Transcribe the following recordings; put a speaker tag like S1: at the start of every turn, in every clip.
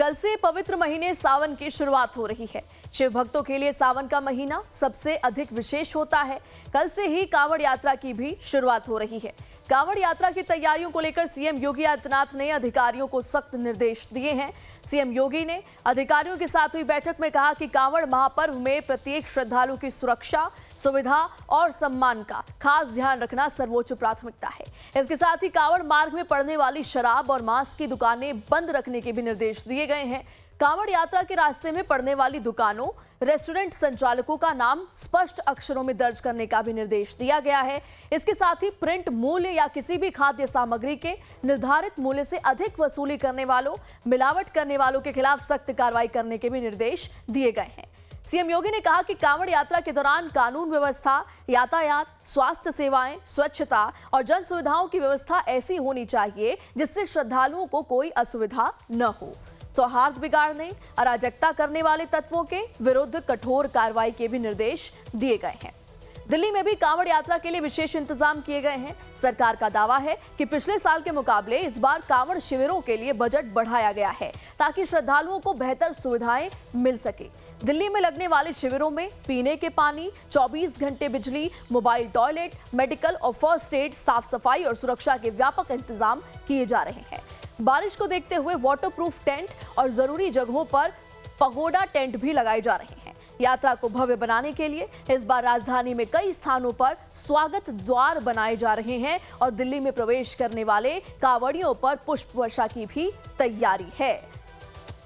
S1: कल से पवित्र महीने सावन की शुरुआत हो रही है। शिव भक्तों के लिए सावन का महीना सबसे अधिक विशेष होता है। कल से ही कांवड़ यात्रा की भी शुरुआत हो रही है। कांवड़ यात्रा की तैयारियों को लेकर सीएम योगी आदित्यनाथ ने अधिकारियों को सख्त निर्देश दिए हैं। सीएम योगी ने अधिकारियों के साथ हुई बैठक में कहा कि कांवड़ महापर्व में प्रत्येक श्रद्धालु की सुरक्षा, सुविधा और सम्मान का खास ध्यान रखना सर्वोच्च प्राथमिकता है। इसके साथ ही कांवड़ मार्ग में पड़ने वाली शराब और मांस की दुकानें बंद रखने के भी निर्देश दिए गए हैं। कांवड़ यात्रा के रास्ते में पड़ने वाली दुकानों, रेस्टोरेंट संचालकों का नाम स्पष्ट अक्षरों में दर्ज करने का भी निर्देश दिया गया है। इसके साथ ही प्रिंट मूल्य या किसी भी खाद्य सामग्री के निर्धारित मूल्य से अधिक वसूली करने वालों, मिलावट करने वालों के खिलाफ सख्त कार्रवाई करने के भी निर्देश दिए गए हैं। सीएम योगी ने कहा कि कांवड़ यात्रा के दौरान कानून व्यवस्था, यातायात, स्वास्थ्य सेवाएं, स्वच्छता और जन सुविधाओं की व्यवस्था ऐसी होनी चाहिए जिससे श्रद्धालुओं को कोई असुविधा न हो। सौहार्द बिगाड़ने, अराजकता करने वाले तत्वों के विरुद्ध कठोर कार्रवाई के भी निर्देश दिए गए हैं। दिल्ली में भी कांवड़ यात्रा के लिए विशेष इंतजाम किए गए हैं। सरकार का दावा है कि पिछले साल के मुकाबले इस बार कांवड़ शिविरों के लिए बजट बढ़ाया गया है ताकि श्रद्धालुओं को बेहतर सुविधाएं मिल सके। दिल्ली में लगने वाले शिविरों में पीने के पानी, 24 घंटे बिजली, मोबाइल टॉयलेट, मेडिकल और फर्स्ट एड, साफ सफाई और सुरक्षा के व्यापक इंतजाम किए जा रहे हैं। बारिश को देखते हुए वाटरप्रूफ टेंट और जरूरी जगहों पर पगोडा टेंट भी लगाए जा रहे हैं। यात्रा को भव्य बनाने के लिए इस बार राजधानी में कई स्थानों पर स्वागत द्वार बनाए जा रहे हैं और दिल्ली में प्रवेश करने वाले कांवड़ियों पर पुष्प वर्षा की भी तैयारी है।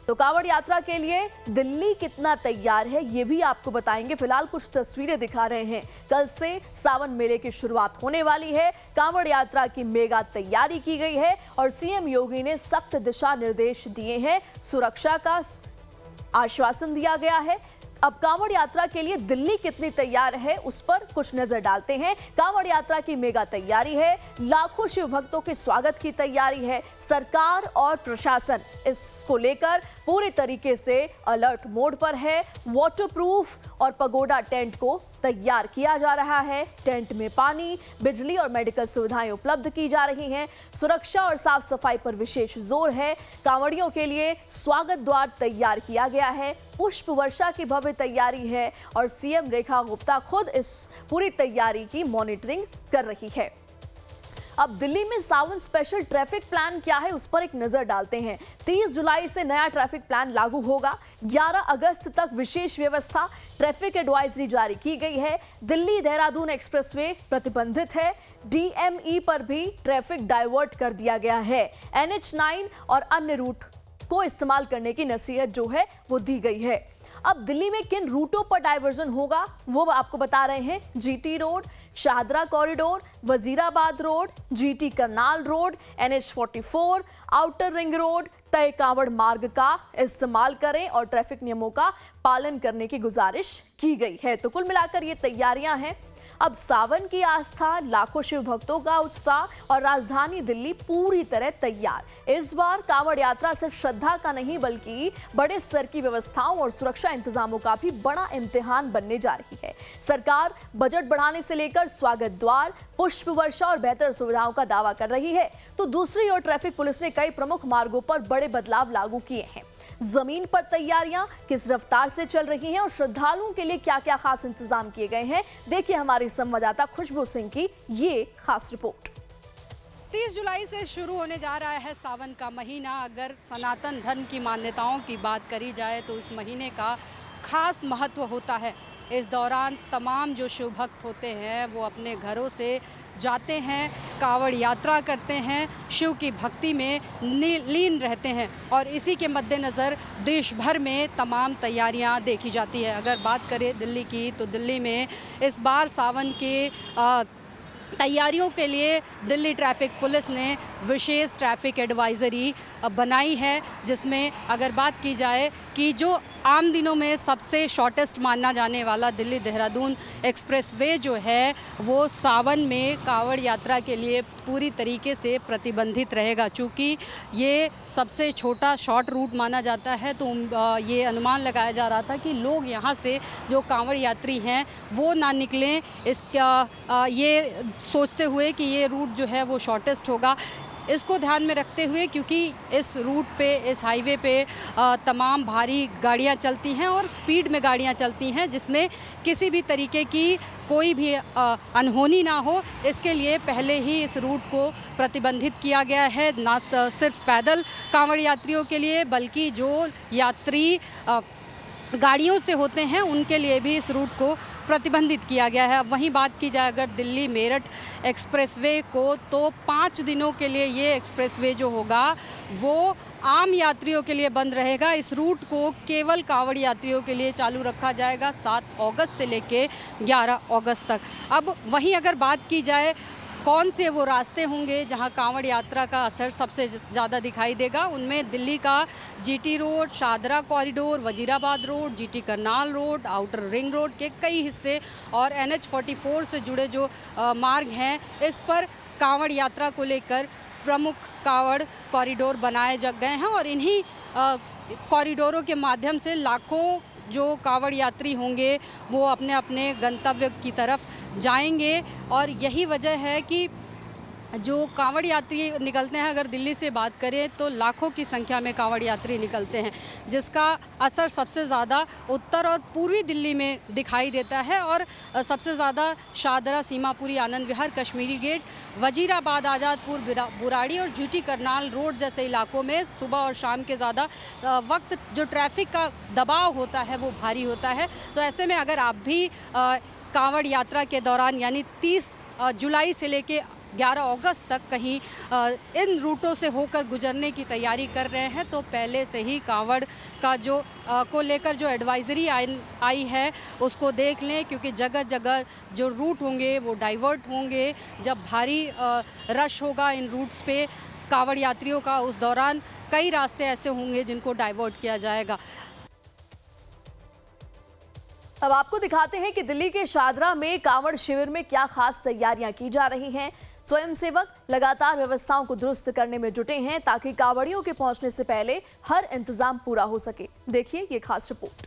S1: तो कांवड़ यात्रा के लिए दिल्ली कितना तैयार है ये भी आपको बताएंगे। फिलहाल कुछ तस्वीरें दिखा रहे हैं। कल से सावन मेले की शुरुआत होने वाली है। कांवड़ यात्रा की मेगा तैयारी की गई है और सीएम योगी ने सख्त दिशा निर्देश दिए हैं। सुरक्षा का आश्वासन दिया गया है। अब कांवड़ यात्रा के लिए दिल्ली कितनी तैयार है उस पर कुछ नजर डालते हैं। कांवड़ यात्रा की मेगा तैयारी है। लाखों शिव भक्तों के स्वागत की तैयारी है। सरकार और प्रशासन इसको लेकर पूरे तरीके से अलर्ट मोड पर है। वाटरप्रूफ और पगोडा टेंट को तैयार किया जा रहा है। टेंट में पानी, बिजली और मेडिकल सुविधाएं उपलब्ध की जा रही हैं। सुरक्षा और साफ सफाई पर विशेष जोर है। कांवड़ियों के लिए स्वागत द्वार तैयार किया गया है। पुष्प वर्षा की भव्य तैयारी है और सीएम रेखा गुप्ता खुद इस पूरी तैयारी की मॉनिटरिंग कर रही है। अब दिल्ली में सावन स्पेशल ट्रैफिक प्लान क्या है उस पर एक नजर डालते हैं। 30 जुलाई से नया ट्रैफिक प्लान लागू होगा। 11 अगस्त तक विशेष व्यवस्था, ट्रैफिक एडवाइजरी जारी की गई है। दिल्ली देहरादून एक्सप्रेसवे प्रतिबंधित है। डीएमई पर भी ट्रैफिक डाइवर्ट कर दिया गया है। NH9 और अन्य रूट को इस्तेमाल करने की नसीहत जो है वो दी गई है। अब दिल्ली में किन रूटों पर डाइवर्जन होगा वो आपको बता रहे हैं। GT road, Shahdara corridor, Wazirabad road, GT Karnal road, NH44, outer ring road, तय कांवड़ मार्ग का इस्तेमाल करें और ट्रैफिक नियमों का पालन करने की गुजारिश की गई है। तो कुल मिलाकर ये तैयारियां हैं। अब सावन की आस्था, लाखों शिव भक्तों का उत्साह और राजधानी दिल्ली पूरी तरह तैयार। इस बार कांवड़ यात्रा सिर्फ श्रद्धा का नहीं बल्कि बड़े स्तर की व्यवस्थाओं और सुरक्षा इंतजामों का भी बड़ा इम्तिहान बनने जा रही है। सरकार बजट बढ़ाने से लेकर स्वागत द्वार, पुष्प वर्षा और बेहतर सुविधाओं का दावा कर रही है। तो दूसरी ओर ट्रैफिक पुलिस ने कई प्रमुख मार्गों पर बड़े बदलाव लागू किए हैं। जमीन पर तैयारियां किस रफ्तार से चल रही हैं और श्रद्धालुओं के लिए क्या क्या खास इंतजाम किए गए हैं, देखिए हमारी संवाददाता खुशबू सिंह की ये खास रिपोर्ट।
S2: 30 जुलाई से शुरू होने जा रहा है सावन का महीना। अगर सनातन धर्म की मान्यताओं की बात करी जाए तो इस महीने का खास महत्व होता है। इस दौरान तमाम जो शिव भक्त होते हैं वो अपने घरों से जाते हैं, कांवड़ यात्रा करते हैं, शिव की भक्ति में लीन रहते हैं और इसी के मद्देनज़र देश भर में तमाम तैयारियां देखी जाती है। अगर बात करें दिल्ली की तो दिल्ली में इस बार सावन के तैयारियों के लिए दिल्ली ट्रैफिक पुलिस ने विशेष ट्रैफिक एडवाइजरी बनाई है, जिसमें अगर बात की जाए कि जो आम दिनों में सबसे शॉर्टेस्ट माना जाने वाला दिल्ली देहरादून एक्सप्रेसवे जो है वो सावन में कांवड़ यात्रा के लिए पूरी तरीके से प्रतिबंधित रहेगा। चूँकि ये सबसे छोटा शॉर्ट रूट माना जाता है तो ये अनुमान लगाया जा रहा था कि लोग यहाँ से जो कांवड़ यात्री हैं वो ना निकलें, इसका ये सोचते हुए कि ये रूट जो है वो शॉर्टेस्ट होगा। इसको ध्यान में रखते हुए, क्योंकि इस रूट पे, इस हाईवे पे तमाम भारी गाड़ियां चलती हैं और स्पीड में गाड़ियां चलती हैं, जिसमें किसी भी तरीके की कोई भी अनहोनी ना हो, इसके लिए पहले ही इस रूट को प्रतिबंधित किया गया है। ना सिर्फ पैदल कांवड़ यात्रियों के लिए, बल्कि जो यात्री गाड़ियों से होते हैं उनके लिए भी इस रूट को प्रतिबंधित किया गया है। अब वहीं बात की जाए अगर दिल्ली मेरठ एक्सप्रेसवे को, तो 5 दिनों के लिए ये एक्सप्रेसवे जो होगा वो आम यात्रियों के लिए बंद रहेगा। इस रूट को केवल कांवड़ यात्रियों के लिए चालू रखा जाएगा 7 अगस्त से लेके 11 अगस्त तक। अब वहीं अगर बात की जाए कौन से वो रास्ते होंगे जहां कांवड़ यात्रा का असर सबसे ज़्यादा दिखाई देगा, उनमें दिल्ली का GT road, Shahdara corridor, Wazirabad road, GT Karnal road, outer ring road के कई हिस्से और NH 44 से जुड़े जो मार्ग हैं, इस पर कांवड़ यात्रा को लेकर प्रमुख कांवड़ कॉरिडोर बनाए गए हैं और इन्हीं कॉरिडोरों के माध्यम से लाखों जो कांवड़ यात्री होंगे वो अपने अपने गंतव्य की तरफ जाएंगे। और यही वजह है कि जो कांवड़ यात्री निकलते हैं, अगर दिल्ली से बात करें तो लाखों की संख्या में कांवड़ यात्री निकलते हैं, जिसका असर सबसे ज़्यादा उत्तर और पूर्वी दिल्ली में दिखाई देता है। और सबसे ज़्यादा शाहदरा, सीमापुरी, आनंद विहार, कश्मीरी गेट, वजीराबाद, आज़ादपुर, बुराड़ी और जीटी करनाल रोड जैसे इलाकों में सुबह और शाम के ज़्यादा वक्त जो ट्रैफिक का दबाव होता है वो भारी होता है। तो ऐसे में अगर आप भी कांवड़ यात्रा के दौरान यानी 30 जुलाई से लेके 11 अगस्त तक कहीं इन रूटों से होकर गुजरने की तैयारी कर रहे हैं, तो पहले से ही कांवड़ का जो को लेकर जो एडवाइज़री आई है उसको देख लें, क्योंकि जगह जगह जो रूट होंगे वो डाइवर्ट होंगे। जब भारी रश होगा इन रूट्स पे कांवड़ यात्रियों का, उस दौरान कई रास्ते ऐसे होंगे जिनको डाइवर्ट किया जाएगा।
S1: अब आपको दिखाते हैं कि दिल्ली के शाहदरा में कांवड़ शिविर में क्या खास तैयारियां की जा रही हैं। स्वयंसेवक लगातार व्यवस्थाओं को दुरुस्त करने में जुटे हैं ताकि कांवड़ियों के पहुंचने से पहले हर इंतजाम पूरा हो सके। देखिए ये खास रिपोर्ट।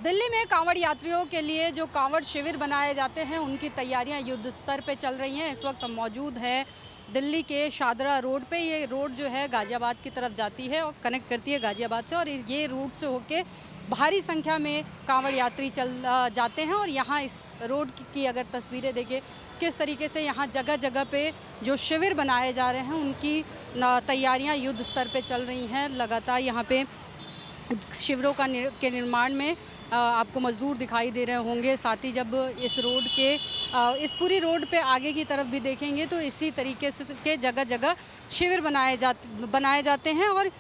S2: दिल्ली में कांवड़ यात्रियों के लिए जो कांवड़ शिविर बनाए जाते हैं उनकी तैयारियां युद्ध स्तर पे चल रही हैं। इस वक्त हम मौजूद हैं दिल्ली के शाहदरा रोड पे। ये रोड जो है गाजियाबाद की तरफ जाती है और कनेक्ट करती है गाजियाबाद से, और ये रूट से होके भारी संख्या में कांवड़ यात्री चल जाते हैं। और यहाँ इस रोड की अगर तस्वीरें देखें किस तरीके से यहाँ जगह जगह पे जो शिविर बनाए जा रहे हैं उनकी तैयारियाँ युद्ध स्तर पे चल रही हैं। लगातार यहाँ पे शिविरों के निर्माण में आपको मजदूर दिखाई दे रहे होंगे। साथ ही जब इस रोड के इस पूरी रोड पे आगे की तरफ भी देखेंगे तो इसी तरीके से के जगह जगह शिविर बनाए जाते हैं। और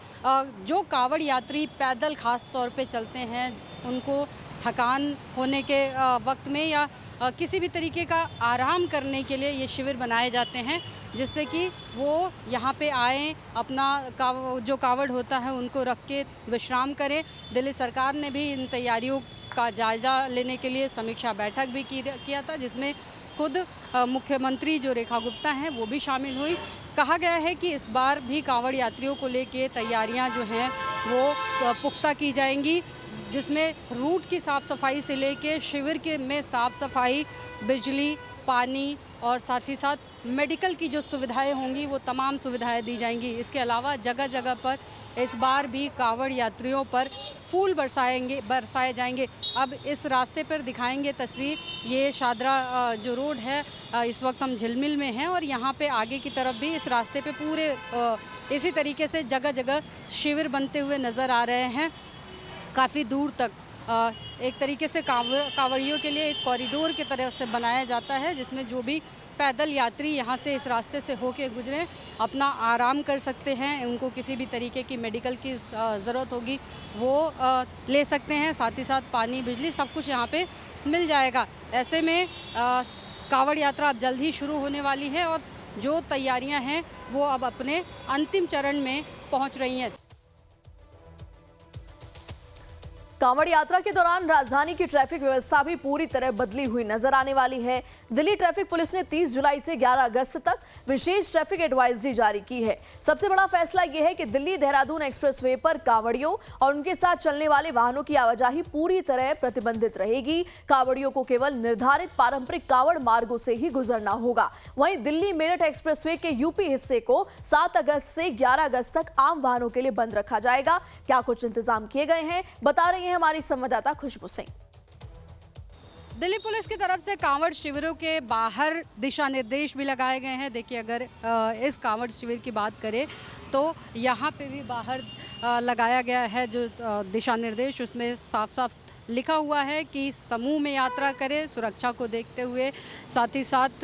S2: जो कांवड़ यात्री पैदल खास तौर पे चलते हैं उनको थकान होने के वक्त में या किसी भी तरीके का आराम करने के लिए ये शिविर बनाए जाते हैं, जिससे कि वो यहाँ पे आएँ, अपना जो कांवड़ होता है उनको रख के विश्राम करें। दिल्ली सरकार ने भी इन तैयारियों का जायज़ा लेने के लिए समीक्षा बैठक भी किया था, जिसमें खुद मुख्यमंत्री जो रेखा गुप्ता हैं वो भी शामिल हुई। कहा गया है कि इस बार भी कांवड़ यात्रियों को लेके तैयारियां जो हैं वो पुख्ता की जाएंगी, जिसमें रूट की साफ़ सफाई से लेके शिविर के में साफ़ सफाई, बिजली, पानी और साथ ही साथ मेडिकल की जो सुविधाएं होंगी वो तमाम सुविधाएं दी जाएंगी। इसके अलावा जगह जगह पर इस बार भी कांवड़ यात्रियों पर फूल बरसाए जाएंगे। अब इस रास्ते पर दिखाएंगे तस्वीर। ये शाहदरा जो रोड है, इस वक्त हम झिलमिल में हैं और यहाँ पे आगे की तरफ भी इस रास्ते पे पूरे इसी तरीके से जगह जगह शिविर बनते हुए नज़र आ रहे हैं। काफ़ी दूर तक एक तरीके से कांवड़ियों के लिए एक कॉरिडोर की तरह से बनाया जाता है, जिसमें जो भी पैदल यात्री यहाँ से इस रास्ते से होके गुजरें अपना आराम कर सकते हैं। उनको किसी भी तरीके की मेडिकल की ज़रूरत होगी वो ले सकते हैं। साथ ही साथ पानी, बिजली सब कुछ यहाँ पे मिल जाएगा। ऐसे में कांवड़ यात्रा अब जल्द ही शुरू होने वाली है और जो तैयारियाँ हैं वो अब अपने अंतिम चरण में पहुँच रही हैं।
S1: कांवड़ यात्रा के दौरान राजधानी की ट्रैफिक व्यवस्था भी पूरी तरह बदली हुई नजर आने वाली है। दिल्ली ट्रैफिक पुलिस ने 30 जुलाई से 11 अगस्त तक विशेष ट्रैफिक एडवाइजरी जारी की है। सबसे बड़ा फैसला यह है कि दिल्ली देहरादून एक्सप्रेसवे पर कांवड़ियों और उनके साथ चलने वाले वाहनों की आवाजाही पूरी तरह प्रतिबंधित रहेगी। कांवड़ियों को केवल निर्धारित पारंपरिक कांवड़ मार्गों से ही गुजरना होगा। वहीं दिल्ली मेरठ एक्सप्रेसवे के यूपी हिस्से को 7 अगस्त से 11 अगस्त तक आम वाहनों के लिए बंद रखा जाएगा। क्या कुछ इंतजाम किए गए हैं, बता रही है हमारी संवाददाता खुशबू सिंह।
S2: दिल्ली पुलिस की तरफ से कांवड़ शिविरों के बाहर दिशा निर्देश भी लगाए गए हैं। देखिए, अगर इस कांवड़ शिविर की बात करें तो यहाँ पे भी बाहर लगाया गया है जो दिशा निर्देश, उसमें साफ साफ लिखा हुआ है कि समूह में यात्रा करें सुरक्षा को देखते हुए। साथ ही साथ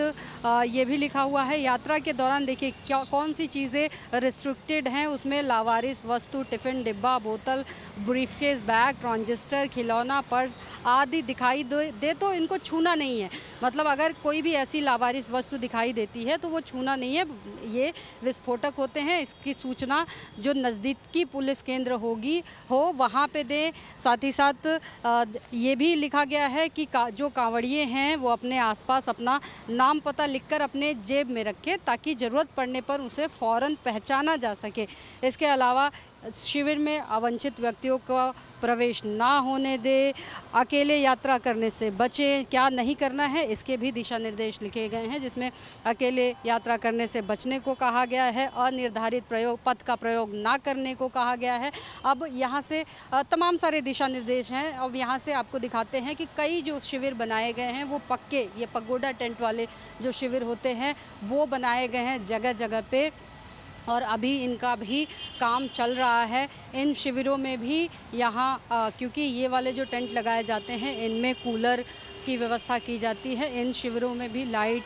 S2: ये भी लिखा हुआ है यात्रा के दौरान देखिए क्या कौन सी चीज़ें रिस्ट्रिक्टेड हैं। उसमें लावारिस वस्तु, टिफ़िन डिब्बा, बोतल, ब्रीफकेस, बैग, ट्रांजिस्टर, खिलौना, पर्स आदि दिखाई दे तो इनको छूना नहीं है। मतलब अगर कोई भी ऐसी लावारिस वस्तु दिखाई देती है तो वो छूना नहीं है। ये विस्फोटक होते हैं। इसकी सूचना जो नज़दीकी पुलिस केंद्र हो वहाँ पे दें। साथ ही साथ ये भी लिखा गया है कि जो कांवड़िए हैं वो अपने आसपास अपना नाम पता लिखकर अपने जेब में रखें ताकि ज़रूरत पड़ने पर उसे फ़ौरन पहचाना जा सके। इसके अलावा शिविर में अवांछित व्यक्तियों का प्रवेश ना होने दे, अकेले यात्रा करने से बचें। क्या नहीं करना है इसके भी दिशा निर्देश लिखे गए हैं, जिसमें अकेले यात्रा करने से बचने को कहा गया है, अनिर्धारित पथ का प्रयोग ना करने को कहा गया है। अब यहाँ से तमाम सारे दिशा निर्देश हैं। अब यहाँ से आपको दिखाते हैं कि कई जो शिविर बनाए गए हैं वो पक्के, ये पगोडा टेंट वाले जो शिविर होते हैं वो बनाए गए हैं जगह जगह पे, और अभी इनका भी काम चल रहा है। इन शिविरों में भी यहाँ क्योंकि ये वाले जो टेंट लगाए जाते हैं इनमें कूलर की व्यवस्था की जाती है। इन शिविरों में भी लाइट,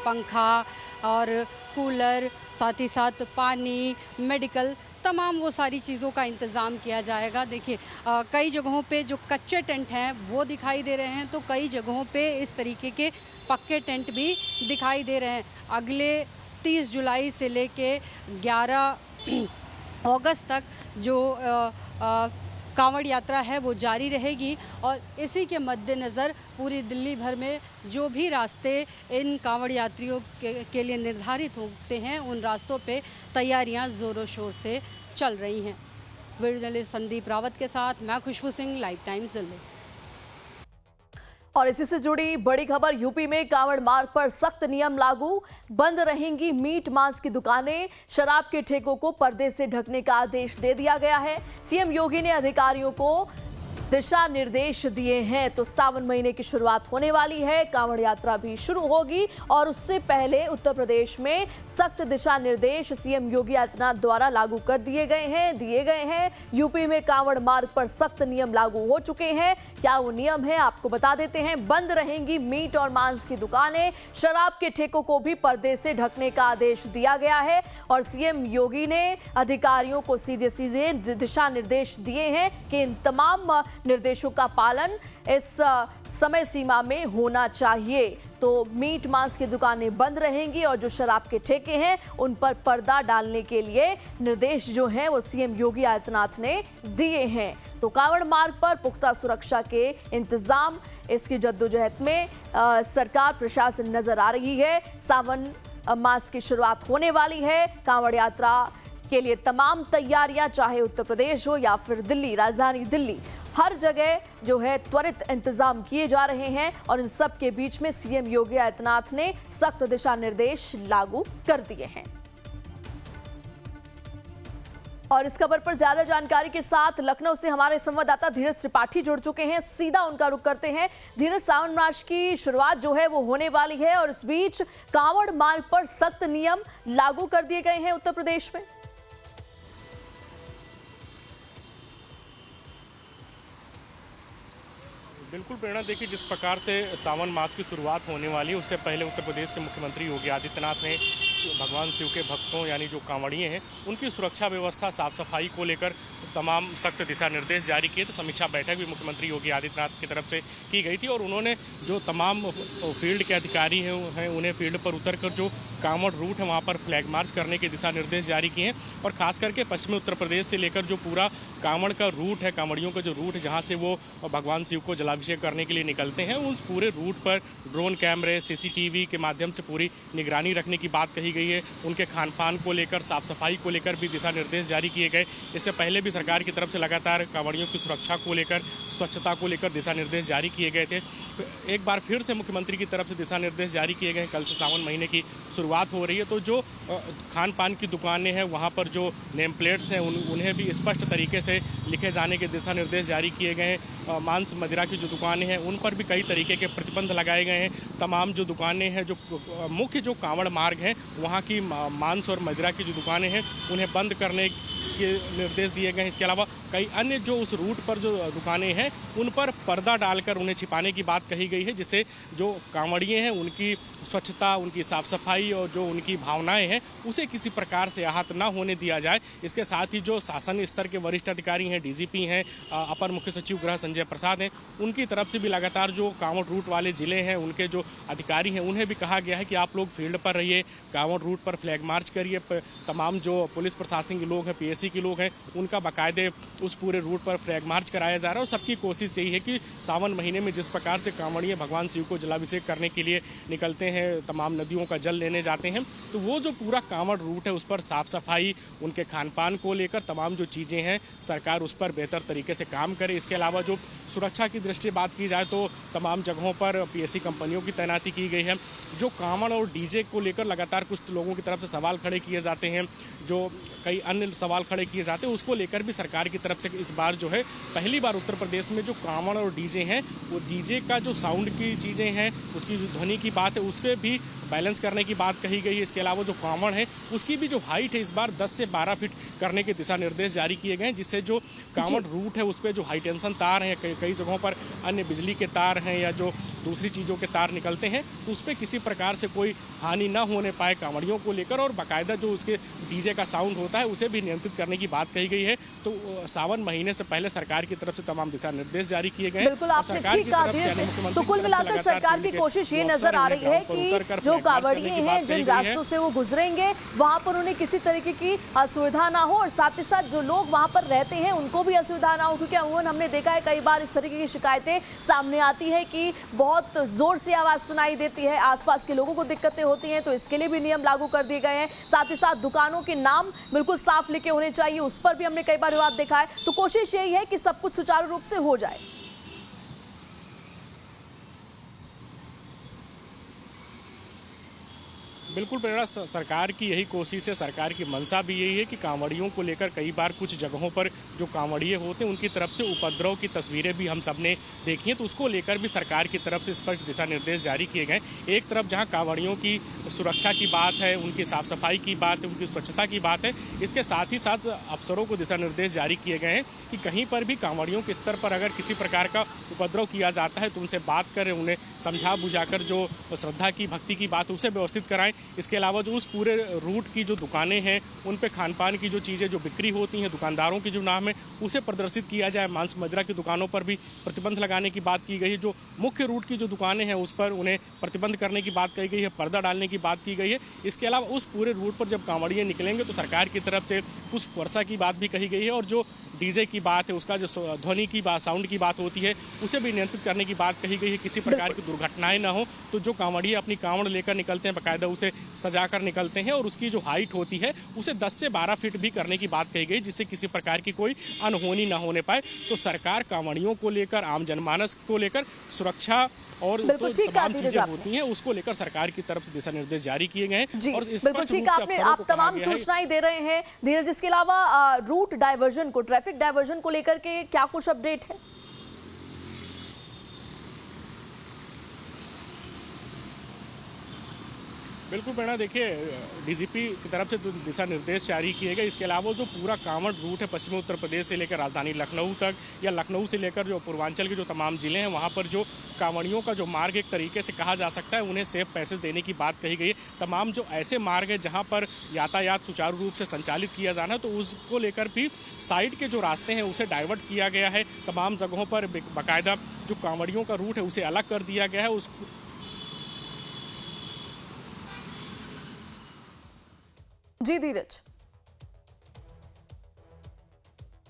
S2: पंखा और कूलर, साथ ही साथ पानी, मेडिकल, तमाम वो सारी चीज़ों का इंतज़ाम किया जाएगा। देखिए कई जगहों पे जो कच्चे टेंट हैं वो दिखाई दे रहे हैं, तो कई जगहों पे इस तरीके के पक्के टेंट भी दिखाई दे रहे हैं। अगले 30 जुलाई से लेके 11 अगस्त तक जो कांवड़ यात्रा है वो जारी रहेगी, और इसी के मद्देनज़र पूरी दिल्ली भर में जो भी रास्ते इन कांवड़ यात्रियों के लिए निर्धारित होते हैं उन रास्तों पे तैयारियां ज़ोरों शोर से चल रही हैं। वीडियो जर्नलिस्ट संदीप रावत के साथ मैं खुशबू सिंह, लाइव टाइम्स दिल्ली।
S1: और इसी से जुड़ी बड़ी खबर, यूपी में कांवड़ मार्ग पर सख्त नियम लागू, बंद रहेंगी मीट मांस की दुकानें, शराब के ठेकों को पर्दे से ढकने का आदेश दे दिया गया है। सीएम योगी ने अधिकारियों को दिशा निर्देश दिए हैं। तो सावन महीने की शुरुआत होने वाली है, कांवड़ यात्रा भी शुरू होगी, और उससे पहले उत्तर प्रदेश में सख्त दिशा निर्देश सीएम योगी आदित्यनाथ द्वारा लागू कर दिए गए हैं। यूपी में कांवड़ मार्ग पर सख्त नियम लागू हो चुके हैं। क्या वो नियम है आपको बता देते हैं। बंद रहेंगी मीट और मांस की दुकानें, शराब के ठेकों को भी पर्दे से ढकने का आदेश दिया गया है, और सीएम योगी ने अधिकारियों को सीधे सीधे दिशा निर्देश दिए हैं कि इन तमाम निर्देशों का पालन इस समय सीमा में होना चाहिए। तो मीट मांस की दुकानें बंद रहेंगी, और जो शराब के ठेके हैं उन पर पर्दा डालने के लिए निर्देश जो हैं वो सीएम योगी आदित्यनाथ ने दिए हैं। तो कांवड़ मार्ग पर पुख्ता सुरक्षा के इंतजाम, इसकी जद्दोजहद में सरकार प्रशासन नजर आ रही है। सावन मास की शुरुआत होने वाली है। कांवड़ यात्रा के लिए तमाम तैयारियां, चाहे उत्तर प्रदेश हो या फिर दिल्ली, राजधानी दिल्ली, हर जगह जो है त्वरित इंतजाम किए जा रहे हैं, और इन सब के बीच में सीएम योगी आदित्यनाथ ने सख्त दिशा निर्देश लागू कर दिए हैं। और इस खबर पर ज्यादा जानकारी के साथ लखनऊ से हमारे संवाददाता धीरज त्रिपाठी जुड़ चुके हैं। सीधा उनका रुख करते हैं। धीरज, सावन मास की शुरुआत जो है वो होने वाली है, और इस बीच कांवड़ मार्ग पर सख्त नियम लागू कर दिए गए हैं उत्तर प्रदेश में।
S3: बिल्कुल प्रेरणा, देखिए जिस प्रकार से सावन मास की शुरुआत होने वाली है उससे पहले उत्तर प्रदेश के मुख्यमंत्री योगी आदित्यनाथ ने भगवान शिव के भक्तों यानी जो कांवड़िए हैं उनकी सुरक्षा व्यवस्था, साफ सफाई को लेकर तमाम सख्त दिशा निर्देश जारी किए। तो समीक्षा बैठक भी मुख्यमंत्री योगी आदित्यनाथ की तरफ से की गई थी और उन्होंने जो तमाम फील्ड के अधिकारी हैं उन्हें फील्ड पर उतर कर जो कांवड़ रूट है वहाँ पर फ्लैग मार्च करने के दिशा निर्देश जारी किए हैं। और खास करके पश्चिमी उत्तर प्रदेश से लेकर जो पूरा कांवड़ का रूट है, कांवड़ियों का जो रूट है जहाँ से वो भगवान शिव को जलाभिषेक करने के लिए निकलते हैं, उस पूरे रूट पर ड्रोन कैमरे, सीसीटीवी के माध्यम से पूरी निगरानी रखने की बात कही गई है। उनके खान पान को लेकर, साफ सफाई को लेकर भी दिशा निर्देश जारी किए गए। इससे पहले भी सरकार की तरफ से लगातार कांवड़ियों की सुरक्षा को लेकर, स्वच्छता को लेकर दिशा निर्देश जारी किए गए थे। एक बार फिर से मुख्यमंत्री की तरफ से दिशा निर्देश जारी किए गए। कल से सावन महीने की शुरुआत हो रही है, तो जो खान पान की दुकानें हैं वहाँ पर जो नेम प्लेट्स हैं उन्हें भी स्पष्ट तरीके से लिखे जाने के दिशा निर्देश जारी किए गए हैं। मांस मदिरा की जो दुकानें हैं उन पर भी कई तरीके के प्रतिबंध लगाए गए हैं। तमाम जो दुकानें हैं, जो मुख्य जो कांवड़ मार्ग हैं वहाँ की मांस और मदिरा की जो दुकानें हैं उन्हें बंद करने के निर्देश दिए गए हैं। इसके अलावा कई अन्य जो उस रूट पर जो दुकानें हैं उन पर पर्दा डालकर उन्हें छिपाने की बात कही गई है, जिससे जो कांवड़िए हैं उनकी स्वच्छता, उनकी साफ सफाई और जो उनकी भावनाएं हैं उसे किसी प्रकार से आहत ना होने दिया जाए। इसके साथ ही जो शासन स्तर के वरिष्ठ अधिकारी हैं, डीजीपी हैं, अपर मुख्य सचिव गृह संजय प्रसाद हैं, उनकी तरफ से भी लगातार जो कांवड़ रूट वाले ज़िले हैं उनके जो अधिकारी हैं उन्हें भी कहा गया है कि आप लोग फील्ड पर रहिए, कांवड़ रूट पर फ्लैग मार्च करिए। तमाम जो पुलिस प्रशासन के लोग हैं, पीएससी के लोग हैं, उनका बाकायदे उस पूरे रूट पर फ्लैग मार्च कराया जा रहा है। और सबकी कोशिश यही है कि सावन महीने में जिस प्रकार से कांवड़िए भगवान शिव को जलाभिषेक करने के लिए निकलते हैं, तमाम नदियों का जल लेने जाते हैं, तो वो जो पूरा कांवड़ रूट है उस पर साफ सफाई, उनके खान पान को लेकर तमाम जो चीज़ें हैं सरकार उस पर बेहतर तरीके से काम करे। इसके अलावा जो सुरक्षा की दृष्टि से बात की जाए तो तमाम जगहों पर पीएससी कंपनियों की तैनाती की गई है। जो कांवड़ और डीजे को लेकर लगातार कुछ लोगों की तरफ से सवाल खड़े किए जाते हैं, जो कई अन्य सवाल खड़े किए जाते हैं, उसको लेकर भी सरकार की तरफ से इस बार जो है पहली बार उत्तर प्रदेश में जो कांवड़ और डीजे हैं वो डीजे का जो साउंड की चीज़ें हैं, उसकी जो ध्वनि की बात है उसके भी बैलेंस करने की बात कही गई है। इसके अलावा जो कांवड़ है उसकी भी जो हाइट है इस बार 10 से 12 फीट करने के दिशा निर्देश जारी किए गए हैं, जिससे जो कांवड़ रूट है उस पर जो हाई टेंशन तार हैं, कई जगहों पर अन्य बिजली के तार हैं या जो दूसरी चीज़ों के तार निकलते हैं, तो उस पर किसी प्रकार से कोई हानि ना होने पाए कांवड़ियों को लेकर। और बाकायदा जो उसके डीजे का साउंड होता है उसे भी नियंत्रित करने की बात कही गई है। तो सावन महीने से पहले सरकार की तरफ से तमाम दिशा निर्देश जारी किए गए।
S1: बिल्कुल आपने ठीक कहा। तो कुल मिलाकर सरकार की कोशिश ये नजर आ रही है कि जो कांवड़िए हैं जिन रास्तों से वो गुजरेंगे वहां पर उन्हें किसी तरीके की असुविधा ना हो, और साथ ही साथ जो लोग वहां पर रहते हैं उनको भी असुविधा ना हो, क्योंकि अमूमन हमने देखा है कई बार इस तरीके की शिकायतें सामने आती है कि बहुत जोर से आवाज सुनाई देती है, आसपास के लोगों को दिक्कतें होती हैं। तो इसके लिए भी नियम लागू कर दिए गए हैं। साथ ही साथ दुकानों के नाम बिल्कुल साफ लिखे होने चाहिए, उस पर भी हमने कई बार विवाद देखा है। तो कोशिश यही है कि सब कुछ सुचारू रूप से हो जाए।
S3: बिल्कुल प्रेरणा, सरकार की यही कोशिश है, सरकार की मंशा भी यही है कि कांवड़ियों को लेकर कई बार कुछ जगहों पर जो कांवड़िए होते हैं उनकी तरफ से उपद्रव की तस्वीरें भी हम सब ने देखी हैं, तो उसको लेकर भी सरकार की तरफ से स्पष्ट दिशा निर्देश जारी किए गए। एक तरफ जहां कांवड़ियों की सुरक्षा की बात है, उनकी साफ सफाई की बात है, उनकी स्वच्छता की बात है, इसके साथ ही साथ अफसरों को दिशा निर्देश जारी किए गए हैं कि कहीं पर भी कांवड़ियों के स्तर पर अगर किसी प्रकार का उपद्रव किया जाता है तो उनसे बात करें, उन्हें समझा बुझाकर जो श्रद्धा की, भक्ति की बात उसे व्यवस्थित कराएं। इसके अलावा जो उस पूरे रूट की जो दुकानें हैं उन पे खान पान की जो चीज़ें जो बिक्री होती हैं, दुकानदारों की जो नाम है उसे प्रदर्शित किया जाए। मांस मदिरा की दुकानों पर भी प्रतिबंध लगाने की बात की गई है। जो मुख्य रूट की जो दुकानें हैं उस पर उन्हें प्रतिबंध करने की बात कही गई है, पर्दा डालने की बात की गई है। इसके अलावा उस पूरे रूट पर जब कांवड़िए निकलेंगे तो सरकार की तरफ से पुष्प वर्षा की बात भी कही गई है, और जो डीजे की बात है उसका जो ध्वनि की बात, साउंड की बात होती है उसे भी नियंत्रित करने की बात कही गई है। किसी प्रकार की दुर्घटनाएं ना हो, तो जो कांवड़िए अपनी कांवड़ लेकर निकलते हैं बाकायदा उसे सजाकर निकलते हैं, और उसकी जो हाइट होती है उसे 10 से 12 फीट भी करने की बात कही गई, जिससे किसी प्रकार की कोई अनहोनी ना होने पाए। तो सरकार कांवड़ियों को लेकर, आम जनमानस को लेकर सुरक्षा और तो तमाम चीजें होती हैं उसको लेकर सरकार की तरफ से दिशा निर्देश जारी किए गए हैं। और
S1: बिल्कुल ठीक, आप तमाम सूचनाएं दे रहे हैं धीरज। इसके अलावा रूट डाइवर्जन को, ट्रैफिक डाइवर्जन को लेकर के क्या कुछ अपडेट है?
S3: बिल्कुल प्रेरणा, देखिए डीजीपी की तरफ से जो दिशा निर्देश जारी किए गए, इसके अलावा जो पूरा कांवड़ रूट है पश्चिमी उत्तर प्रदेश से लेकर राजधानी लखनऊ तक या लखनऊ से लेकर जो पूर्वांचल के जो तमाम ज़िले हैं वहाँ पर जो कांवड़ियों का जो मार्ग एक तरीके से कहा जा सकता है उन्हें सेफ पैसेज देने की बात कही गई है। तमाम जो ऐसे मार्ग है जहाँ पर यातायात सुचारू रूप से संचालित किया जाना है तो उसको लेकर भी साइड के जो रास्ते हैं उसे डाइवर्ट किया गया है। तमाम जगहों पर बाकायदा जो कांवड़ियों का रूट है उसे अलग कर दिया गया है। उस
S1: जी धीरज,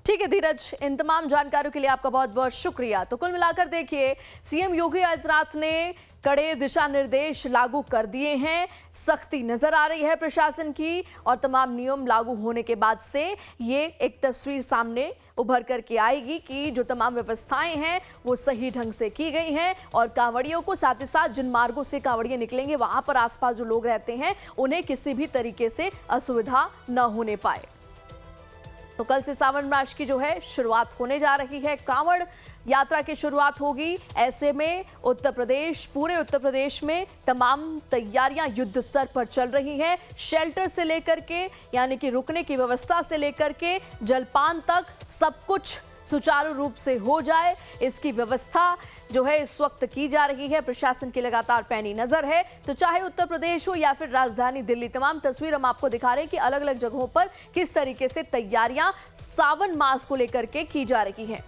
S1: ठीक है धीरज, इन तमाम जानकारियों के लिए आपका बहुत बहुत शुक्रिया। तो कुल मिलाकर देखिए, सीएम योगी आदित्यनाथ ने कड़े दिशा निर्देश लागू कर दिए हैं, सख्ती नजर आ रही है प्रशासन की और तमाम नियम लागू होने के बाद से ये एक तस्वीर सामने उभर करके आएगी कि जो तमाम व्यवस्थाएं हैं वो सही ढंग से की गई हैं और कांवड़ियों को साथ ही साथ जिन मार्गों से कांवड़ियां निकलेंगे वहां पर आसपास जो लोग रहते हैं उन्हें किसी भी तरीके से असुविधा न होने पाए। तो कल से सावन मास की जो है शुरुआत होने जा रही है, कांवड़ यात्रा की शुरुआत होगी। ऐसे में पूरे उत्तर प्रदेश में तमाम तैयारियां युद्ध स्तर पर चल रही हैं, शेल्टर से लेकर के यानी कि रुकने की व्यवस्था से लेकर के जलपान तक सब कुछ सुचारू रूप से हो जाए, इसकी व्यवस्था जो है इस वक्त की जा रही है। प्रशासन की लगातार पैनी नजर है। तो चाहे उत्तर प्रदेश हो या फिर राजधानी दिल्ली, तमाम तस्वीर हम आपको दिखा रहे हैं कि अलग अलग जगहों पर किस तरीके से तैयारियां सावन मास को लेकर के की जा रही हैं।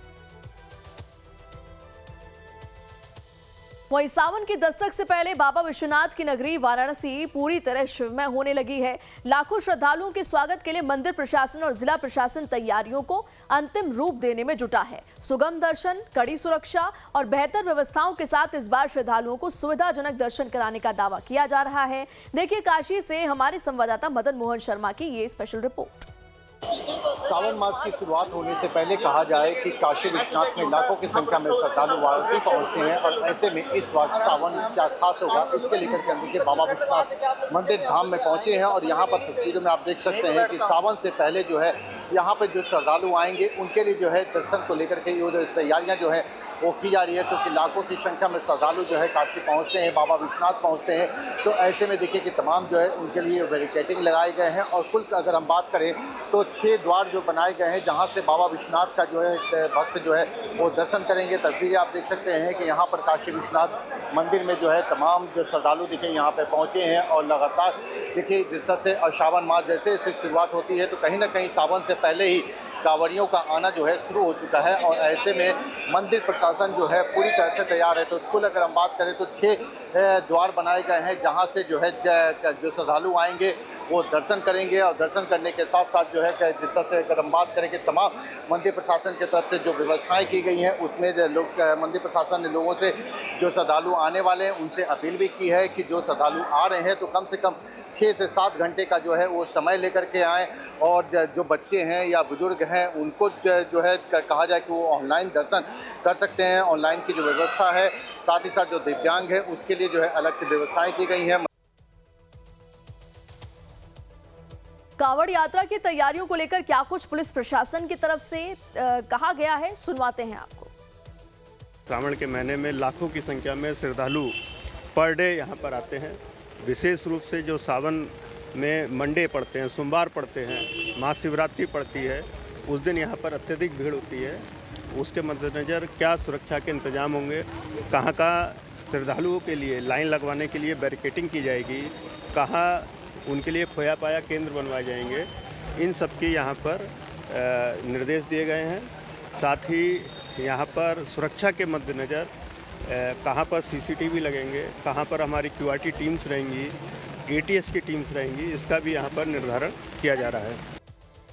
S1: वहीं सावन की दस्तक से पहले बाबा विश्वनाथ की नगरी वाराणसी पूरी तरह शिवमय होने लगी है। लाखों श्रद्धालुओं के स्वागत के लिए मंदिर प्रशासन और जिला प्रशासन तैयारियों को अंतिम रूप देने में जुटा है। सुगम दर्शन, कड़ी सुरक्षा और बेहतर व्यवस्थाओं के साथ इस बार श्रद्धालुओं को सुविधाजनक दर्शन कराने का दावा किया जा रहा है। देखिए काशी से हमारे संवाददाता मदन मोहन शर्मा की ये स्पेशल रिपोर्ट।
S4: सावन मास की शुरुआत होने से पहले कहा जाए कि काशी विश्वनाथ में लाखों की संख्या में श्रद्धालु वाराणसी पहुंचते हैं और ऐसे में इस बार सावन क्या खास होगा इसके लेकर के देखिए बाबा विश्वनाथ मंदिर धाम में पहुंचे हैं और यहां पर तस्वीरों में आप देख सकते हैं कि सावन से पहले जो है यहाँ पर जो श्रद्धालु आएंगे उनके लिए जो है दर्शन को लेकर के ये तैयारियाँ जो है वो की जा रही है, क्योंकि लाखों की संख्या में श्रद्धालु जो है काशी पहुंचते हैं, बाबा विश्वनाथ पहुंचते हैं। तो ऐसे में देखिए कि तमाम जो है उनके लिए बैरिकेडिंग लगाए गए हैं और कुल अगर हम बात करें तो 6 द्वार जो बनाए गए हैं जहां से बाबा विश्वनाथ का जो है भक्त जो है वो दर्शन करेंगे। तस्वीरें आप देख सकते हैं कि यहाँ पर काशी विश्वनाथ मंदिर में जो है तमाम जो श्रद्धालु देखिए यहाँ पर पहुँचे हैं और लगातार देखिए जिस तरह से सावन मास जैसे से शुरुआत होती है तो कहीं ना कहीं सावन से पहले ही कांवड़ियों का आना जो है शुरू हो चुका है और ऐसे में मंदिर प्रशासन जो है पूरी तरह से तैयार है। तो कुल अगर हम बात करें तो 6 द्वार बनाए गए हैं जहां से जो है जो श्रद्धालु आएंगे वो दर्शन करेंगे और दर्शन करने के साथ साथ जो है जिस तरह से अगर हम बात करें कि तमाम मंदिर प्रशासन की तरफ से जो व्यवस्थाएं की गई हैं उसमें लोग मंदिर प्रशासन ने लोगों से जो श्रद्धालु आने वाले हैं उनसे अपील भी की है कि जो श्रद्धालु आ रहे हैं तो कम से कम 6 से 7 घंटे का जो है वो समय लेकर के आएँ और जो बच्चे हैं या बुजुर्ग हैं उनको जो है कहा जाए कि वो ऑनलाइन दर्शन कर सकते हैं। ऑनलाइन की जो व्यवस्था है, साथ ही साथ जो दिव्यांग है उसके लिए जो है अलग से व्यवस्थाएं की गई हैं।
S1: कांवड़ यात्रा की तैयारियों को लेकर क्या कुछ पुलिस प्रशासन की तरफ से कहा गया है, सुनवाते हैं आपको।
S5: श्रावण के महीने में लाखों की संख्या में श्रद्धालु पर डे यहाँ पर आते हैं। विशेष रूप से जो सावन में मंडे पड़ते हैं, सोमवार पड़ते हैं, महाशिवरात्रि पड़ती है, उस दिन यहाँ पर अत्यधिक भीड़ होती है। उसके मद्देनज़र क्या सुरक्षा के इंतजाम होंगे, कहाँ श्रद्धालुओं के लिए लाइन लगवाने के लिए बैरिकेडिंग की जाएगी, कहाँ उनके लिए खोया पाया केंद्र बनवाए जाएंगे, इन सब के यहाँ पर निर्देश दिए गए हैं। साथ ही यहाँ पर सुरक्षा के मद्देनज़र कहाँ पर CCTV लगेंगे, कहाँ पर हमारी QRT टीम्स रहेंगी, ATS की टीम्स रहेंगी, इसका भी यहाँ पर निर्धारण किया जा रहा है।